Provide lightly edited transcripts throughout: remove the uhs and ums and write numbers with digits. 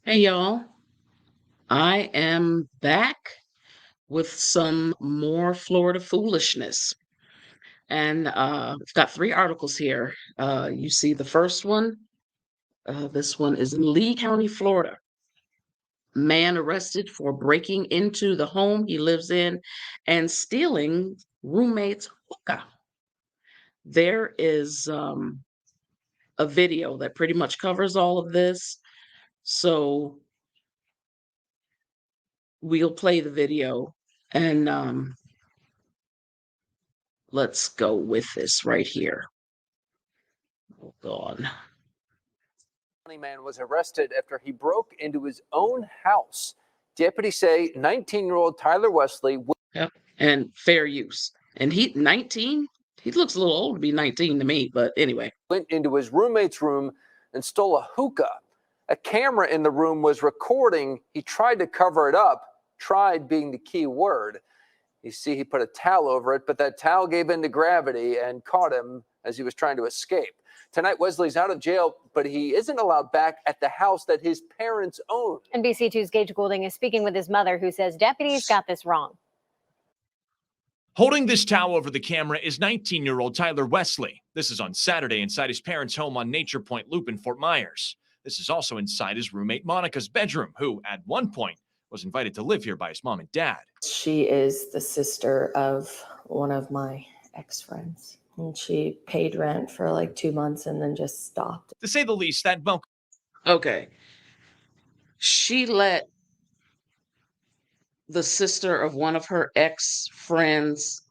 Hey y'all, I am back with some more Florida foolishness. And I've got three articles here. You see the first one. This one is in Lee County, Florida. Man arrested for breaking into the home he lives in and stealing roommate's hookah. There is a video that pretty much covers all of this. So we'll play the video and let's go with this right here. Hold on. Man was arrested after he broke into his own house. Deputies say 19-year-old Tyler Wesley Yep. And fair use. And he 19? He looks a little old to be 19 to me, but anyway. went into his roommate's room and stole a hookah. A camera in the room was recording. He tried to cover it up, tried being the key word. You see, he put a towel over it, but that towel gave in to gravity and caught him as he was trying to escape. Tonight, Wesley's out of jail, but he isn't allowed back at the house that his parents own. NBC2's Gage Goulding is speaking with his mother, who says deputies got this wrong. Holding this towel over the camera is 19-year-old Tyler Wesley. This is on Saturday inside his parents' home on Nature Point Loop in Fort Myers. This is also inside his roommate Monica's bedroom, who at one point was invited to live here by his mom and dad. She is the sister of one of my ex-friends. And she paid rent for like 2 months and then just stopped. To say the least, that welcome. Okay. She let the sister of one of her ex-friends.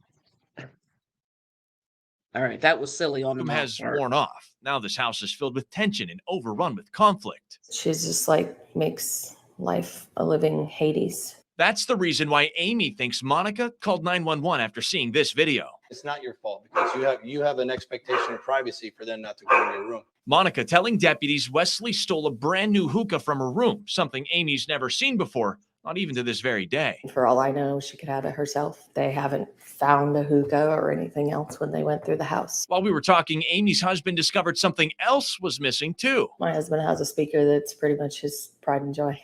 All right, that was silly on the mom's has part. worn off. Now this house is filled with tension and overrun with conflict. She's just like makes life a living Hades. That's the reason why Amy thinks Monica called 911 after seeing this video. It's not your fault because you have an expectation of privacy for them not to go in your room. Monica telling deputies Wesley stole a brand new hookah from her room, something Amy's never seen before, not even to this very day. For all I know, she could have it herself. They haven't found a hookah or anything else when they went through the house. While we were talking, Amy's husband discovered something else was missing too. My husband has a speaker that's pretty much his pride and joy.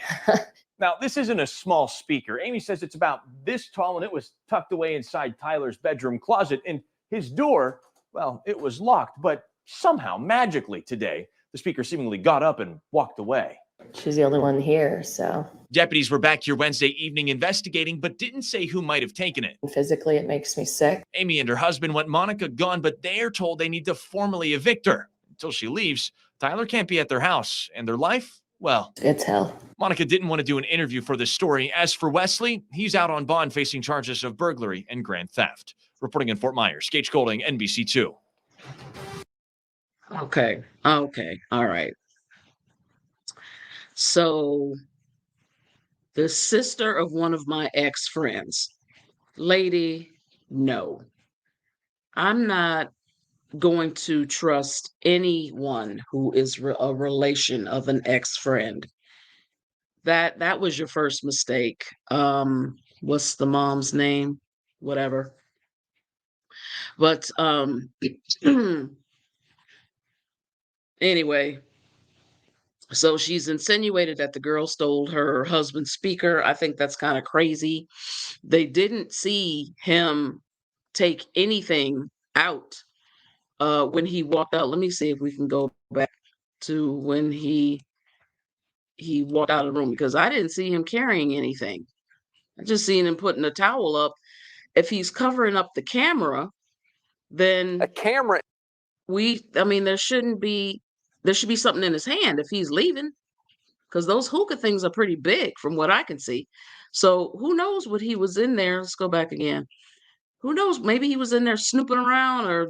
Now, this isn't a small speaker. Amy says it's about this tall, and it was tucked away inside Tyler's bedroom closet. And his door, well, it was locked. But somehow, magically today, the speaker seemingly got up and walked away. She's the only one here, so. Deputies were back here Wednesday evening investigating, but didn't say who might have taken it. Physically, it makes me sick. Amy and her husband want Monica gone, but they are told they need to formally evict her. Until she leaves, Tyler can't be at their house, and their life, well, it's hell. Monica didn't want to do an interview for this story. As for Wesley, he's out on bond facing charges of burglary and grand theft. Reporting in Fort Myers, Gage Goulding, NBC2. Okay. All right. So the sister of one of my ex-friends. Lady, no. I'm not going to trust anyone who is a relation of an ex-friend. That was your first mistake. What's the mom's name? Whatever. But anyway, so she's insinuated that the girl stole her husband's speaker. I think that's kind of crazy. They didn't see him take anything out when he walked out. Let me see if we can go back to when he walked out of the room, because I didn't see him carrying anything. I just seen him putting a towel up. If he's covering up the camera, then A camera. there should be something in his hand if he's leaving, because those hookah things are pretty big from what I can see. So who knows what he was in there. Let's go back again. Who knows? Maybe he was in there snooping around, or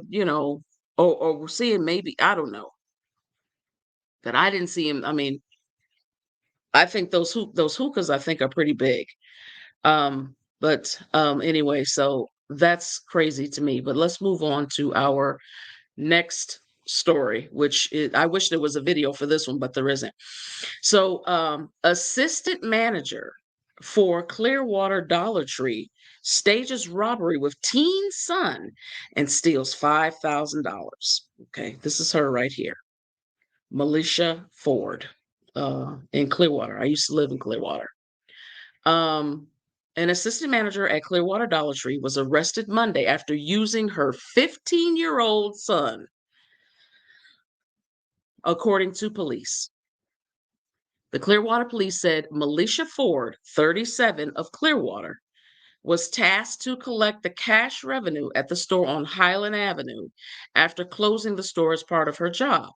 or we're seeing, maybe, I don't know. But I didn't see him. I think those hookahs, I think, are pretty big. But anyway, so that's crazy to me. But let's move on to our next story, which is, I wish there was a video for this one, but there isn't. So assistant manager for Clearwater Dollar Tree stages robbery with teen son and steals $5,000. Okay, this is her right here, Militia Ford. in Clearwater. I used to live in Clearwater. An assistant manager at Clearwater Dollar Tree was arrested Monday after using her 15-year-old son, according to police. The Clearwater police said Militia Ford, 37, of Clearwater, was tasked to collect the cash revenue at the store on Highland Avenue after closing the store as part of her job.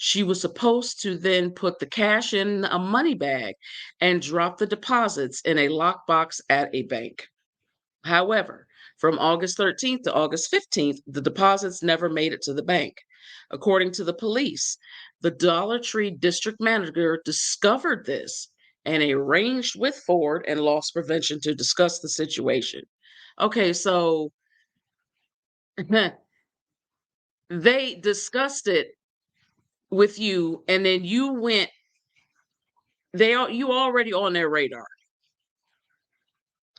She was supposed to then put the cash in a money bag and drop the deposits in a lockbox at a bank. However, from August 13th to August 15th, the deposits never made it to the bank. According to the police, the Dollar Tree district manager discovered this and arranged with Ford and loss prevention to discuss the situation. Okay, so they discussed it with you, and then you went. You already on their radar.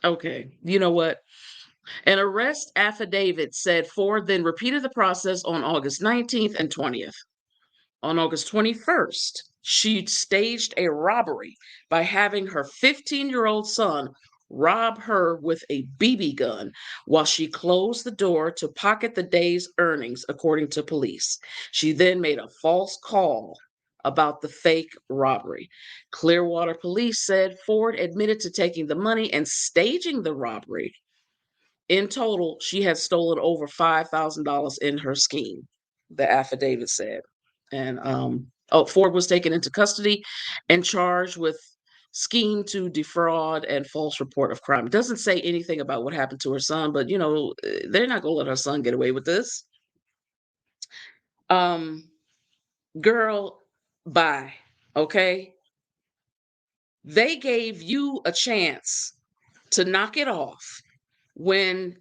Okay, you know what? An arrest affidavit said Ford then repeated the process on August 19th and 20th. On August 21st, she staged a robbery by having her 15-year-old son rob her with a BB gun while she closed the door to pocket the day's earnings, according to police. She then made a false call about the fake robbery. Clearwater police said Ford admitted to taking the money and staging the robbery. In total, she had stolen over $5,000 in her scheme, the affidavit said. And Ford was taken into custody and charged with scheme to defraud and false report of crime. It doesn't say anything about what happened to her son, but they're not going to let her son get away with this. Girl, bye. Okay. They gave you a chance to knock it off when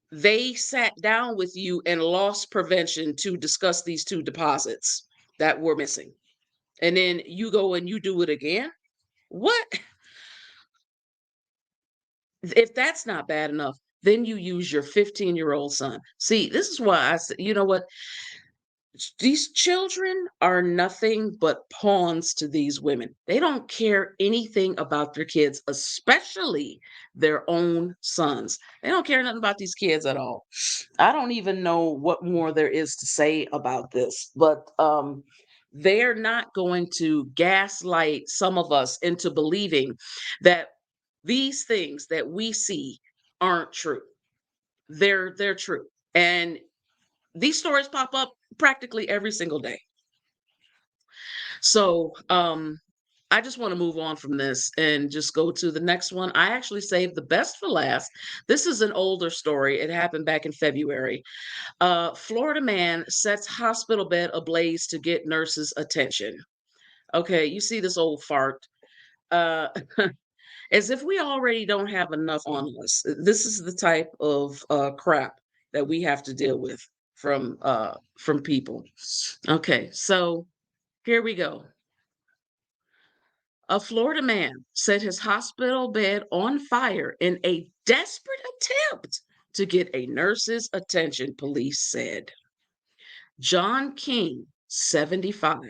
they sat down with you and loss prevention to discuss these two deposits that were missing. And then you go and you do it again? What? If that's not bad enough, then you use your 15-year-old son. See, this is why I said, you know what? These children are nothing but pawns to these women. They don't care anything about their kids, especially their own sons. They don't care nothing about these kids at all. I don't even know what more there is to say about this, but they're not going to gaslight some of us into believing that these things that we see aren't true. They're true. And these stories pop up practically every single day. So I just want to move on from this and just go to the next one. I actually saved the best for last. This is an older story. It happened back in February. Florida man sets hospital bed ablaze to get nurses' attention. Okay, you see this old fart. Uh, as if we already don't have enough on us. This is the type of crap that we have to deal with from people. Okay, so here we go. A Florida man set his hospital bed on fire in a desperate attempt to get a nurse's attention, police said. John King, 75,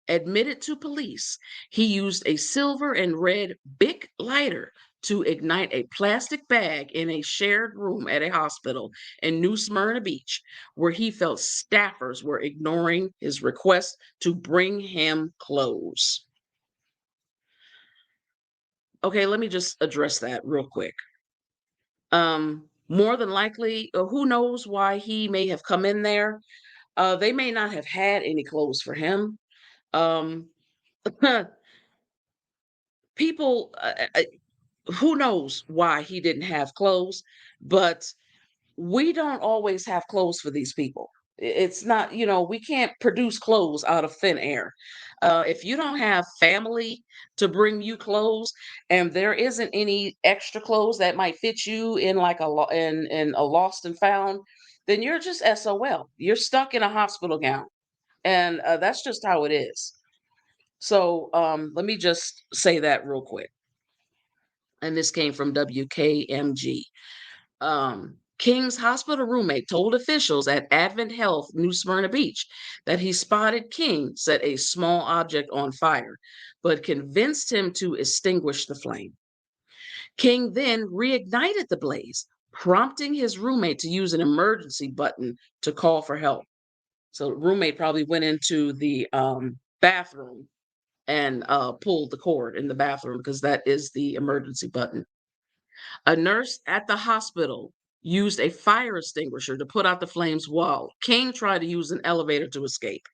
admitted to police he used a silver and red Bic lighter to ignite a plastic bag in a shared room at a hospital in New Smyrna Beach, where he felt staffers were ignoring his request to bring him clothes. Okay, let me just address that real quick. More than likely, who knows why he may have come in there. They may not have had any clothes for him. Um, people, who knows why he didn't have clothes, but we don't always have clothes for these people. It's not, we can't produce clothes out of thin air. If you don't have family to bring you clothes, and there isn't any extra clothes that might fit you in like in a lost and found, then you're just SOL. You're stuck in a hospital gown, and that's just how it is. So let me just say that real quick. And this came from WKMG. King's hospital roommate told officials at Advent Health, New Smyrna Beach, that he spotted King set a small object on fire. but convinced him to extinguish the flame. King then reignited the blaze, prompting his roommate to use an emergency button to call for help. So the roommate probably went into the bathroom and pulled the cord in the bathroom because that is the emergency button. A nurse at the hospital used a fire extinguisher to put out the flames while King tried to use an elevator to escape.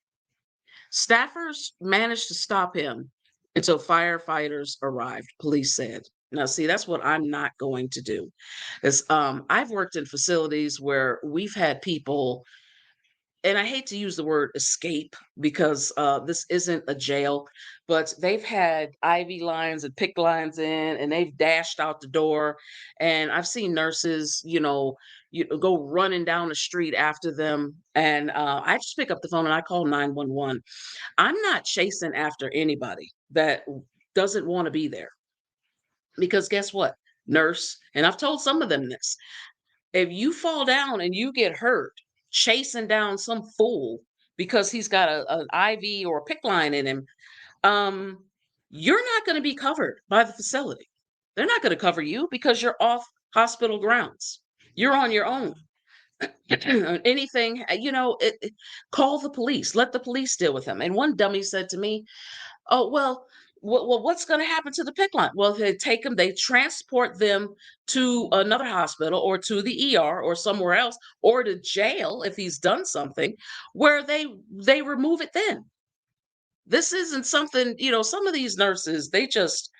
Staffers managed to stop him until firefighters arrived, police said. Now, see, that's what I'm not going to do. Is I've worked in facilities where we've had people, and I hate to use the word escape because this isn't a jail, but they've had IV lines and PICC lines in, and they've dashed out the door. And I've seen nurses, go running down the street after them. And I just pick up the phone and I call 911. I'm not chasing after anybody that doesn't want to be there. Because guess what? Nurse, and I've told some of them this. If you fall down and you get hurt chasing down some fool because he's got an IV or a PICC line in him, you're not going to be covered by the facility. They're not going to cover you because you're off hospital grounds. You're on your own. Anything, call the police. Let the police deal with him. And one dummy said to me, "Oh, well, what's going to happen to the PICC line?" Well, they take them, they transport them to another hospital or to the ER or somewhere else or to jail if he's done something where they remove it then. This isn't something, some of these nurses, they just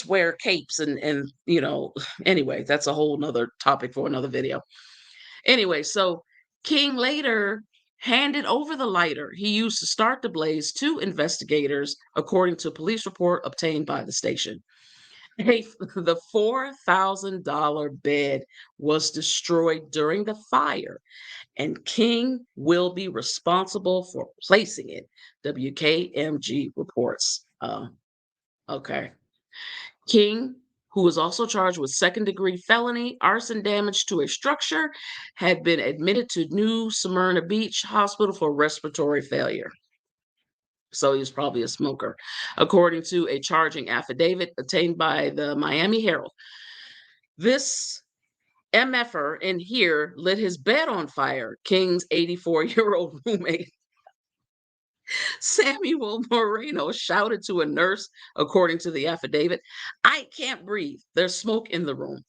wear capes and anyway, that's a whole nother topic for another video. Anyway, so King later handed over the lighter he used to start the blaze to investigators, according to a police report obtained by the station. The $4,000 bed was destroyed during the fire, and King will be responsible for placing it, WKMG reports. Okay. King, who was also charged with second-degree felony, arson damage to a structure, had been admitted to New Smyrna Beach Hospital for respiratory failure. So he was probably a smoker, according to a charging affidavit obtained by the Miami Herald. This MFer in here lit his bed on fire, King's 84-year-old roommate Samuel Moreno shouted to a nurse, according to the affidavit, "I can't breathe. There's smoke in the room."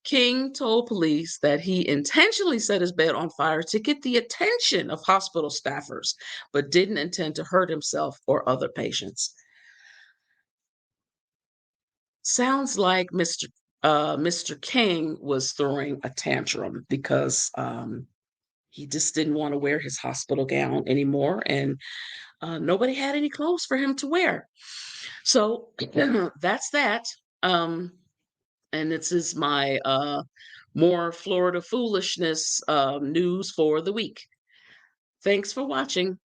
King told police that he intentionally set his bed on fire to get the attention of hospital staffers, but didn't intend to hurt himself or other patients. Sounds like Mr. King was throwing a tantrum because he just didn't want to wear his hospital gown anymore, and nobody had any clothes for him to wear. So that's that. And this is my more Florida foolishness news for the week. Thanks for watching.